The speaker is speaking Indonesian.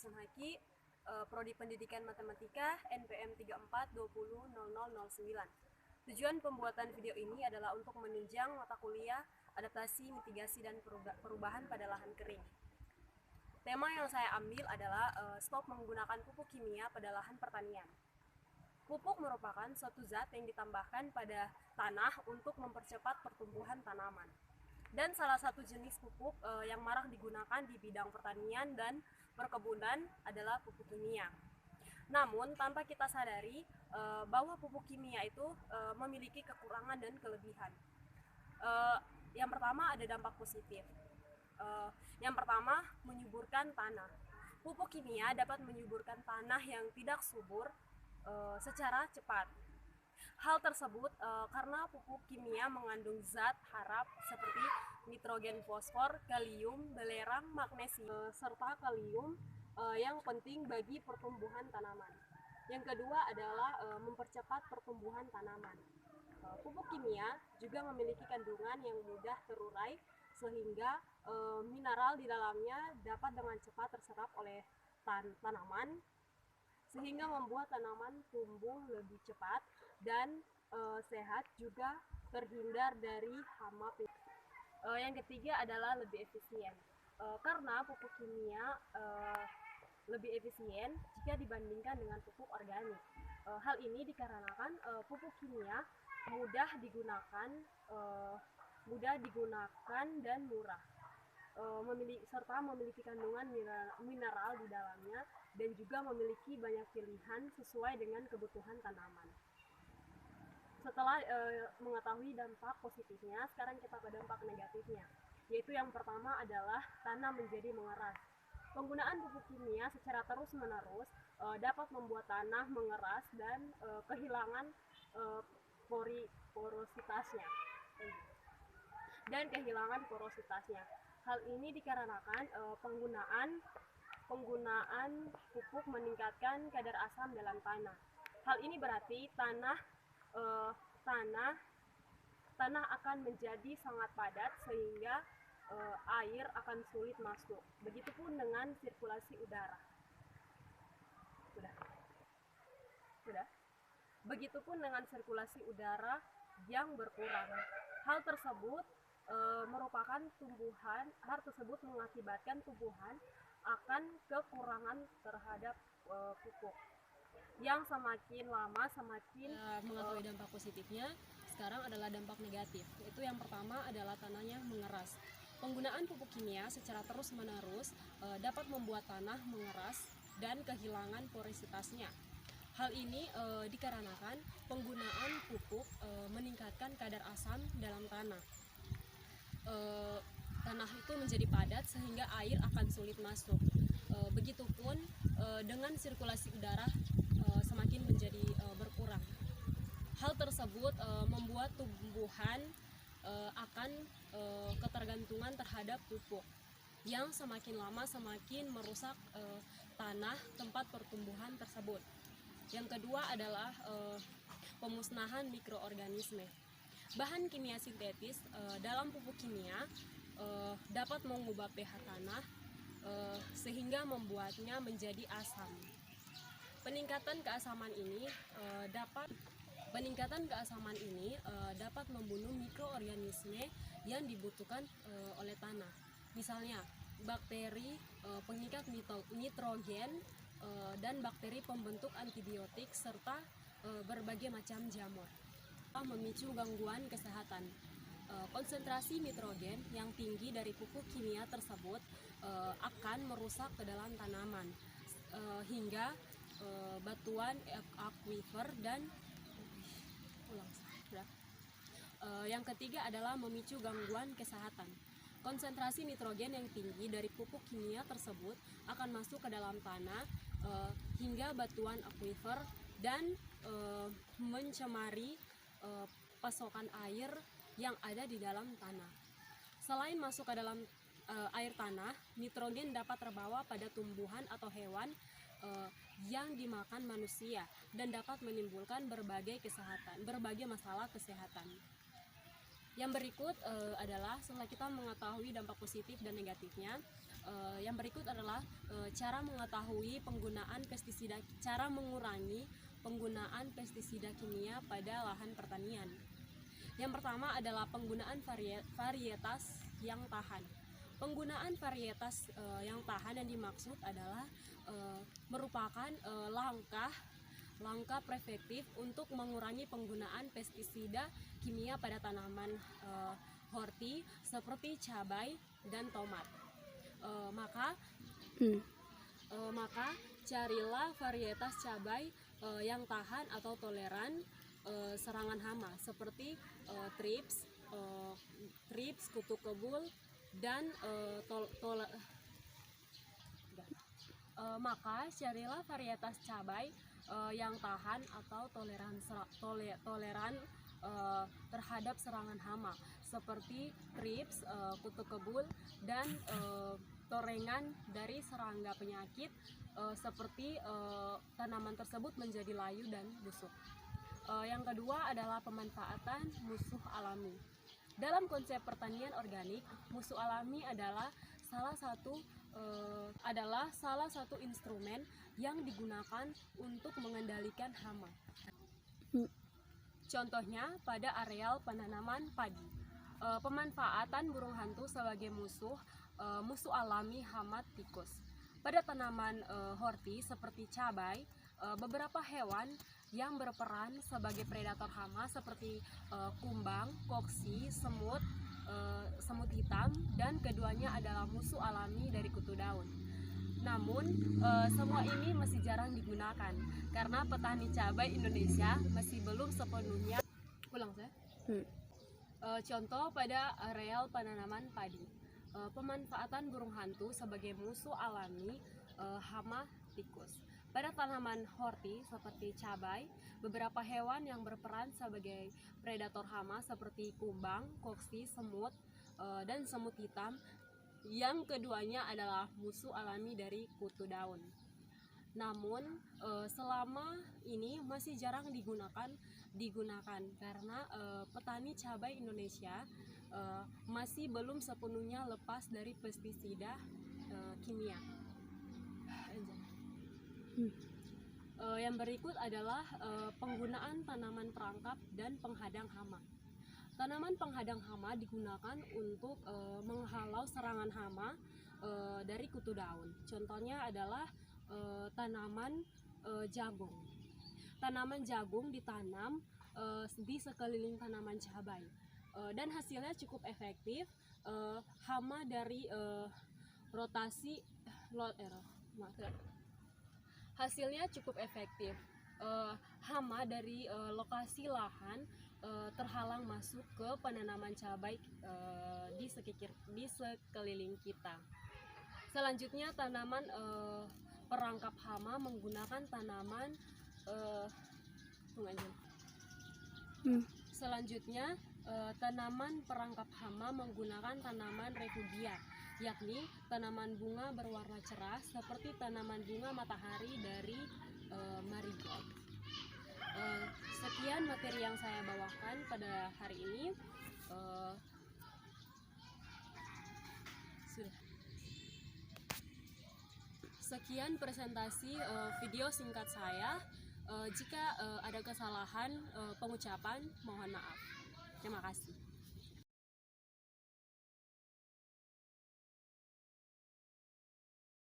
Sumhaki, Prodi Pendidikan Matematika NPM 34200009. Tujuan pembuatan video ini adalah untuk menunjang mata kuliah adaptasi, mitigasi, dan perubahan pada lahan kering. Tema yang saya ambil adalah stop menggunakan pupuk kimia pada lahan pertanian. Pupuk merupakan suatu zat yang ditambahkan pada tanah untuk mempercepat pertumbuhan tanaman. Dan salah satu jenis pupuk yang marak digunakan di bidang pertanian dan perkebunan adalah pupuk kimia. Namun tanpa kita sadari bahwa pupuk kimia itu memiliki kekurangan dan kelebihan. Yang pertama ada dampak positif. Yang pertama, menyuburkan tanah. Pupuk kimia dapat menyuburkan tanah yang tidak subur secara cepat. Hal tersebut karena pupuk kimia mengandung zat harap seperti nitrogen, fosfor, kalium, belerang, magnesium, serta kalium yang penting bagi pertumbuhan tanaman. Yang kedua adalah mempercepat pertumbuhan tanaman. Pupuk kimia juga memiliki kandungan yang mudah terurai sehingga mineral di dalamnya dapat dengan cepat terserap oleh tanaman, sehingga membuat tanaman tumbuh lebih cepat dan sehat, juga terhindar dari hama. Yang ketiga adalah lebih efisien, karena pupuk kimia lebih efisien jika dibandingkan dengan pupuk organik. Hal ini dikarenakan pupuk kimia mudah digunakan dan murah, serta memiliki kandungan mineral di dalamnya, dan juga memiliki banyak pilihan sesuai dengan kebutuhan tanaman. Setelah mengetahui dampak positifnya, sekarang kita ke dampak negatifnya, yaitu yang pertama adalah tanah menjadi mengeras. Penggunaan pupuk kimia secara terus-menerus dapat membuat tanah mengeras dan kehilangan porositasnya. Hal ini dikarenakan penggunaan pupuk meningkatkan kadar asam dalam tanah. Hal ini berarti tanah akan menjadi sangat padat sehingga air akan sulit masuk. Begitupun dengan sirkulasi udara. Begitupun dengan sirkulasi udara yang berkurang. Hal tersebut mengakibatkan tumbuhan akan kekurangan terhadap pupuk, yang semakin lama semakin mengetahui dampak positifnya. Sekarang adalah dampak negatif, yaitu yang pertama adalah tanahnya mengeras. Penggunaan pupuk kimia secara terus-menerus dapat membuat tanah mengeras dan kehilangan porositasnya. Hal ini dikarenakan penggunaan pupuk meningkatkan kadar asam dalam tanah. Tanah itu menjadi padat sehingga air akan sulit masuk. Begitupun dengan sirkulasi udara semakin menjadi berkurang. Hal tersebut membuat tumbuhan akan ketergantungan terhadap pupuk, yang semakin lama semakin merusak tanah tempat pertumbuhan tersebut. Yang kedua adalah pemusnahan mikroorganisme. Bahan kimia sintetis dalam pupuk kimia dapat mengubah pH tanah sehingga membuatnya menjadi asam. Peningkatan keasaman ini dapat membunuh mikroorganisme yang dibutuhkan oleh tanah. Misalnya bakteri pengikat nitrogen dan bakteri pembentuk antibiotik, serta berbagai macam jamur. Memicu gangguan kesehatan. Konsentrasi nitrogen yang tinggi dari pupuk kimia tersebut akan merusak ke dalam tanaman hingga batuan akuifer dan yang ketiga adalah memicu gangguan kesehatan. Konsentrasi nitrogen yang tinggi dari pupuk kimia tersebut akan masuk ke dalam tanah hingga batuan akuifer dan mencemari pasokan air yang ada di dalam tanah. Selain masuk ke dalam air tanah, nitrogen dapat terbawa pada tumbuhan atau hewan yang dimakan manusia dan dapat menimbulkan berbagai masalah kesehatan. Yang berikut adalah setelah kita mengetahui dampak positif dan negatifnya, yang berikut adalah cara mengetahui penggunaan pestisida, cara mengurangi penggunaan pestisida kimia pada lahan pertanian. Yang pertama adalah penggunaan varietas yang tahan. Penggunaan varietas yang tahan yang dimaksud adalah merupakan langkah preventif untuk mengurangi penggunaan pestisida kimia pada tanaman horti seperti cabai dan tomat. Maka carilah varietas cabai yang tahan atau toleran serangan hama seperti trips, kutu kebul, dan maka carilah varietas cabai yang tahan atau toleran terhadap serangan hama seperti trips, kutu kebul, dan torengan dari serangga penyakit seperti tanaman tersebut menjadi layu dan busuk. Yang kedua adalah pemanfaatan musuh alami. Dalam konsep pertanian organik, musuh alami adalah salah satu instrumen yang digunakan untuk mengendalikan hama. Contohnya pada areal penanaman padi. Pemanfaatan burung hantu sebagai musuh alami hama tikus. Pada tanaman horti seperti cabai, beberapa hewan yang berperan sebagai predator hama seperti kumbang, koksi, semut hitam, dan keduanya adalah musuh alami dari kutu daun. Namun semua ini masih jarang digunakan karena petani cabai Indonesia masih belum sepenuhnya contoh pada areal penanaman padi. Pemanfaatan burung hantu sebagai musuh alami hama tikus. Pada tanaman horti seperti cabai, beberapa hewan yang berperan sebagai predator hama seperti kumbang, koksi, semut, dan semut hitam, yang keduanya adalah musuh alami dari kutu daun. Namun selama ini masih jarang digunakan karena petani cabai Indonesia masih belum sepenuhnya lepas dari pestisida kimia. Yang berikut adalah penggunaan tanaman perangkap dan penghadang hama. Tanaman penghadang hama digunakan untuk menghalau serangan hama dari kutu daun. Contohnya adalah tanaman jagung. Tanaman jagung ditanam di sekeliling tanaman cabai dan hasilnya cukup efektif. Hama dari hasilnya cukup efektif. Hama dari lokasi lahan terhalang masuk ke penanaman cabai di sekeliling kita. Selanjutnya tanaman perangkap hama menggunakan tanaman tanaman perangkap hama menggunakan tanaman refugia, yakni tanaman bunga berwarna cerah seperti tanaman bunga matahari dari marigold. Sekian materi yang saya bawakan pada hari ini. Sekian presentasi video singkat saya. Jika ada kesalahan pengucapan, mohon maaf. Terima kasih.